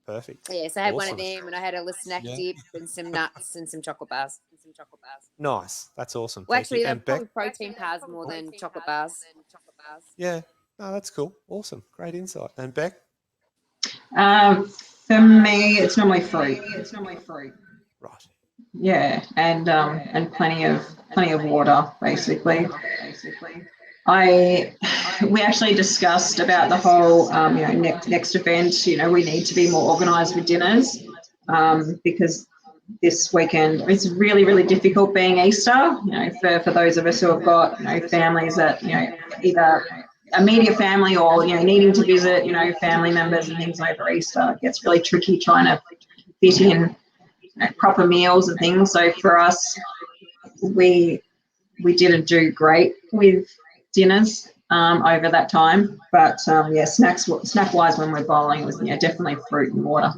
Perfect. Yeah, so I had one of Awesome. them, and I had a little snack dip and some nuts and some chocolate bars. Nice. That's awesome. Well, Thank you. actually, they're And Beck? probably protein bars more than chocolate bars. Yeah. No, that's cool. Awesome. Great insight. And Beck? For me, it's normally fruit. Right. Yeah, and plenty of water, basically. We actually discussed about the whole next event. We need to be more organised with dinners, because this weekend it's really difficult being Easter. For those of us who have got families that either immediate family or needing to visit family members and things over Easter. It gets really tricky trying to fit in proper meals and things. So for us, we didn't do great with dinners over that time. But snack wise, when we're bowling, it was definitely fruit and water.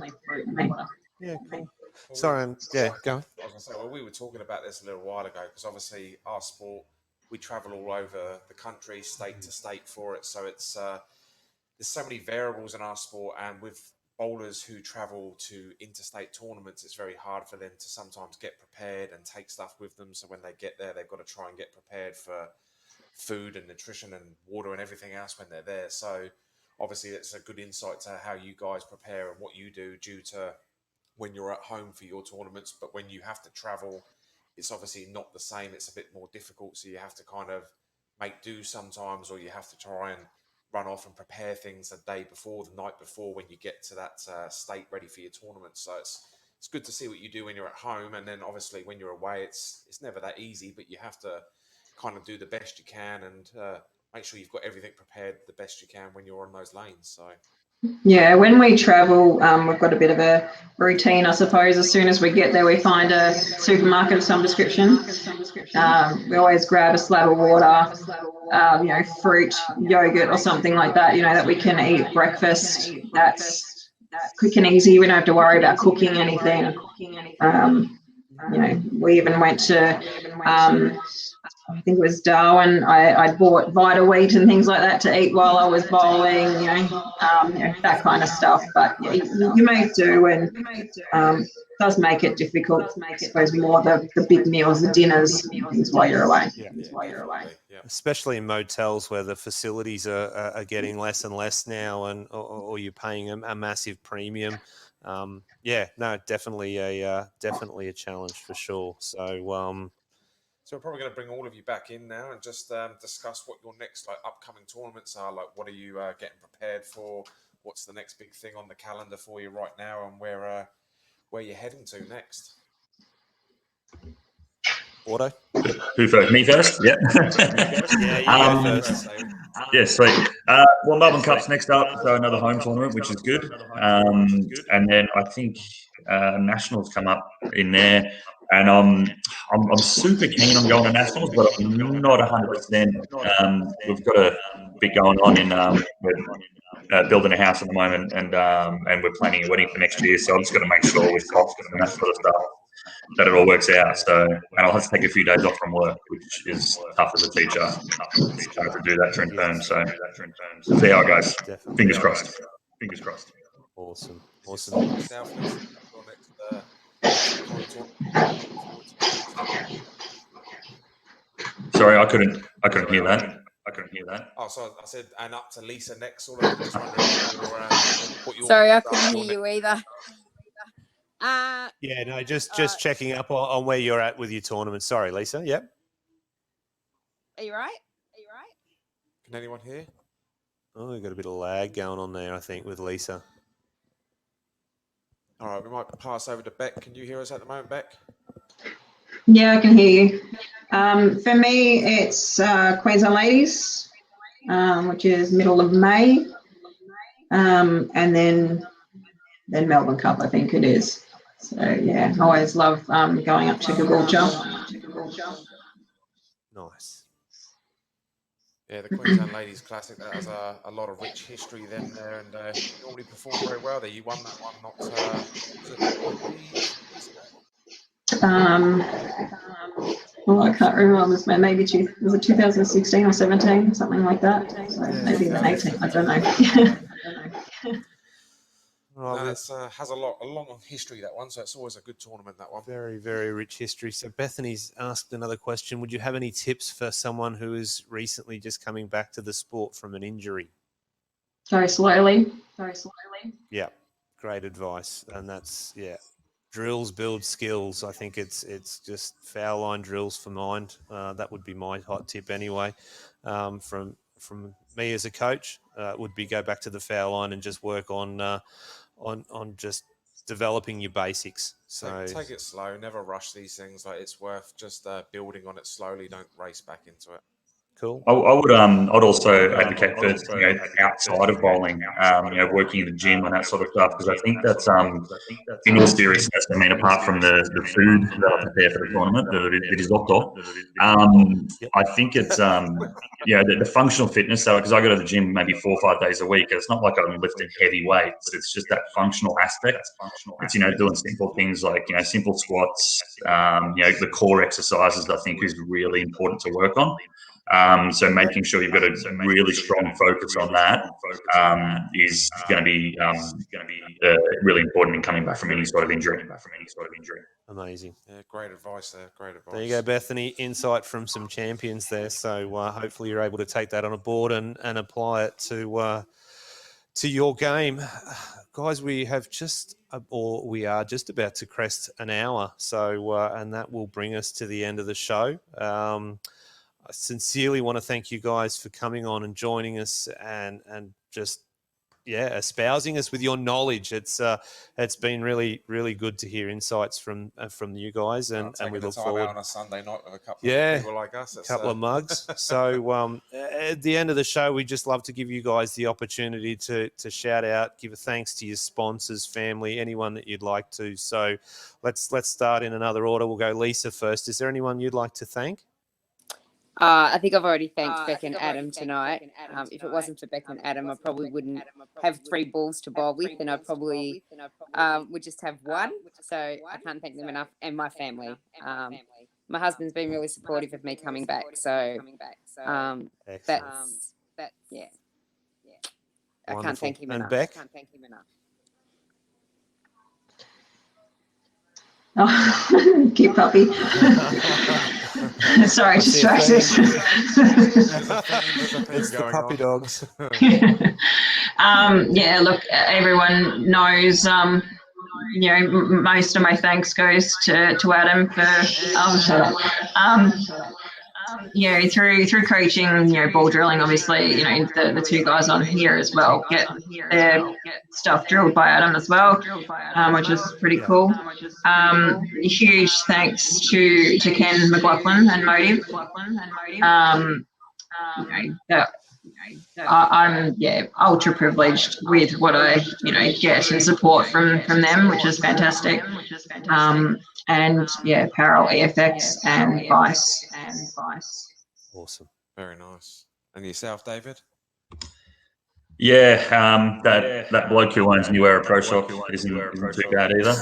Yeah, cool. Sorry, yeah, go on. I was going to say, well, we were talking about this a little while ago because obviously our sport, we travel all over the country, state to state for it. So it's there's so many variables in our sport, and with bowlers who travel to interstate tournaments, it's very hard for them to sometimes get prepared and take stuff with them. So when they get there, they've got to try and get prepared for food and nutrition and water and everything else when they're there. So obviously it's a good insight to how you guys prepare and what you do due to when you're at home for your tournaments. But when you have to travel, it's obviously not the same. It's a bit more difficult. So you have to kind of make do sometimes, or you have to try and run off and prepare things the day before, the night before, when you get to that state ready for your tournament. So it's good to see what you do when you're at home, and then obviously when you're away, it's never that easy, but you have to kind of do the best you can and make sure you've got everything prepared the best you can when you're on those lanes. So yeah, when we travel, we've got a bit of a routine, I suppose. As soon as we get there, we find a supermarket of some description. We always grab a slab of water, fruit, yogurt or something like that, that we can eat breakfast. That's quick and easy. We don't have to worry about cooking anything. We even went to, I think it was Darwin. I bought Vita Wheat and things like that to eat while I was bowling, that kind of stuff. But yeah, you make do, and does make it difficult. I suppose more the big meals, the dinners, things while you're away. Yeah. yeah. Especially in motels where the facilities are getting less and less now, and or you're paying a massive premium. Definitely a challenge for sure. So we're probably going to bring all of you back in now and just discuss what your next upcoming tournaments are. Like, what are you getting prepared for? What's the next big thing on the calendar for you right now, and where you're heading to next? Auto? Who first? Me first? Yeah. Yeah, you go first. Yeah, sweet. Well, Melbourne Cup's next up, so another home tournament, which is good. And then I think Nationals come up in there, and I'm super keen on going to Nationals, but I'm not 100%. We've got a bit going on in we're building a house at the moment, and we're planning a wedding for next year, so I'm just going to make sure with costs and that sort of stuff that it all works out. So, and I'll have to take a few days off from work, which is tough as a teacher. It's hard to do that during term. So, see how it goes. Definitely. Fingers crossed. Fingers crossed. Awesome. Yourself, Lisa, your next home tournament. Sorry, I couldn't hear that. Oh, so I said, and up to Lisa next. All of them. Just wondering what your Sorry, I couldn't hear you either. Yeah, no, just checking up on where you're at with your tournament. Sorry, Lisa. Yep. Are you right? Can anyone hear? Oh, we've got a bit of lag going on there, I think, with Lisa. All right, we might pass over to Beck. Can you hear us at the moment, Beck? Yeah, I can hear you. For me, it's Queensland Ladies, which is middle of May, and then Melbourne Cup, I think it is. So yeah, I always love going up to Caboolture. Nice. Yeah, the Queensland Ladies Classic, that has a lot of rich history then there, and you normally perform very well there. You won that one well, I can't remember. Maybe was it 2016 or 17, something like that. So maybe even 18. I don't know. Right, No, it's has a long history, that one, so it's always a good tournament, that one. very, very rich history. So Bethany's asked another question. Would you have any tips for someone who is recently just coming back to the sport from an injury? Go slowly. Yeah, great advice. And that's, yeah, drills build skills. I think it's just foul line drills for mind. That would be my hot tip anyway. From me as a coach, would be go back to the foul line and just work on just developing your basics. So Take it slow. Never rush these things. Like, it's worth just building on it slowly. Don't race back into it. cool. I would I'd also advocate for outside of bowling, working in the gym and that sort of stuff, because I think that's in all seriousness, I mean, apart from the food that I prepare for the tournament, that is doctor, I think it's the functional fitness. So because I go to the gym maybe 4 or 5 days a week, it's not like I'm lifting heavy weights. It's just that functional aspect. It's doing simple things like simple squats, the core exercises. I think is really important to work on. So making sure you've got a really strong focus on that is going to be really important in coming back from any sort of injury. Amazing. Yeah, great advice there. Great advice. There you go, Bethany. Insight from some champions there. So hopefully you're able to take that on a board and apply it to your game. Guys, we are just about to crest an hour. So and that will bring us to the end of the show. I sincerely want to thank you guys for coming on and joining us and just espousing us with your knowledge. It's been really, really good to hear insights from you guys, and we look forward on a Sunday night with a couple of people like us. A couple of mugs. So at the end of the show, we just love to give you guys the opportunity to shout out, give a thanks to your sponsors, family, anyone that you'd like to. So let's start in another order. We'll go Lisa first. Is there anyone you'd like to thank? I think I've already thanked Beck and Adam tonight. If it wasn't for Beck and Adam, I probably wouldn't have 3 balls to bowl with, and I probably would just have one. So I can't thank them enough, and my family. My husband's been really supportive of me coming back. So that's yeah. I can't thank him enough. And Beck? I can't thank him enough. Oh, cute puppy. Sorry, distracted. It's the puppy dogs. Look, everyone knows, most of my thanks goes to Adam for, through coaching, ball drilling, obviously, the 2 guys on here as well get their stuff drilled by Adam as well, which is pretty cool. Huge thanks to Ken McLaughlin and Motive. I'm ultra privileged with what I get and support from them, which is fantastic. And Parallel EFX and Vice. Awesome. Very nice. And yourself, David? Yeah, that bloke who owns New Era Pro Shop isn't too bad either.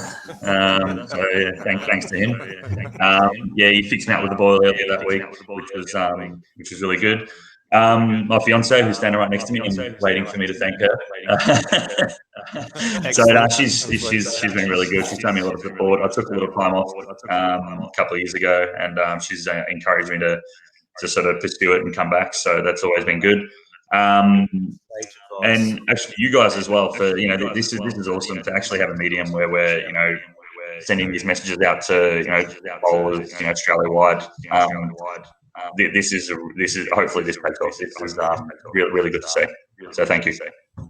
Thanks to him. He fixed me up with the boil earlier that week, which was really good. My fiance, who's standing right next to me and waiting for me to thank her. She's been really good. She's done me a lot of support. I took a little time off a couple of years ago, and she's encouraged me to sort of pursue it and come back. So that's always been good. And actually, you guys as well for this is awesome to actually have a medium where we're sending these messages out to bowlers Australia wide. This is hopefully this takes off. This is really good to see. So thank you.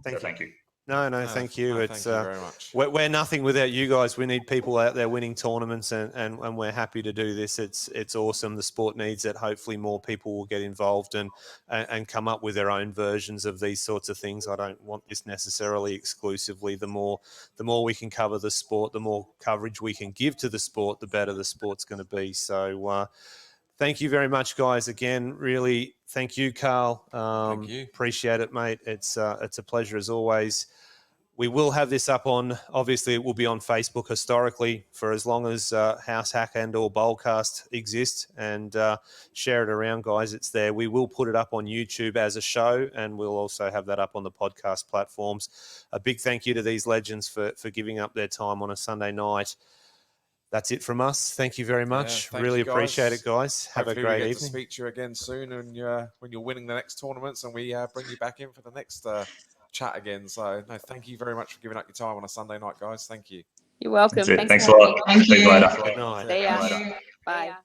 Thank you. No, thank you. It's thank you very much. We're nothing without you guys. We need people out there winning tournaments, and we're happy to do this. It's awesome. The sport needs it. Hopefully, more people will get involved and come up with their own versions of these sorts of things. I don't want this necessarily exclusively. The more we can cover the sport, the more coverage we can give to the sport, the better the sport's going to be. So. Thank you very much, guys. Again, really, thank you, Carl. Thank you. Appreciate it, mate. It's a pleasure as always. We will have this up on, obviously it will be on Facebook historically for as long as House Hack and or Bowlcast exist, and share it around, guys. It's there. We will put it up on YouTube as a show, and we'll also have that up on the podcast platforms. A big thank you to these legends for giving up their time on a Sunday night. That's it from us. Thank you very much. Really appreciate it, guys. Have a great evening. To speak to you again soon, and when you're winning the next tournaments, and we bring you back in for the next chat again. So, no, thank you very much for giving up your time on a Sunday night, guys. Thank you. You're welcome. Thanks a lot. Thank you. See you later. Good night. See ya. Later. Bye.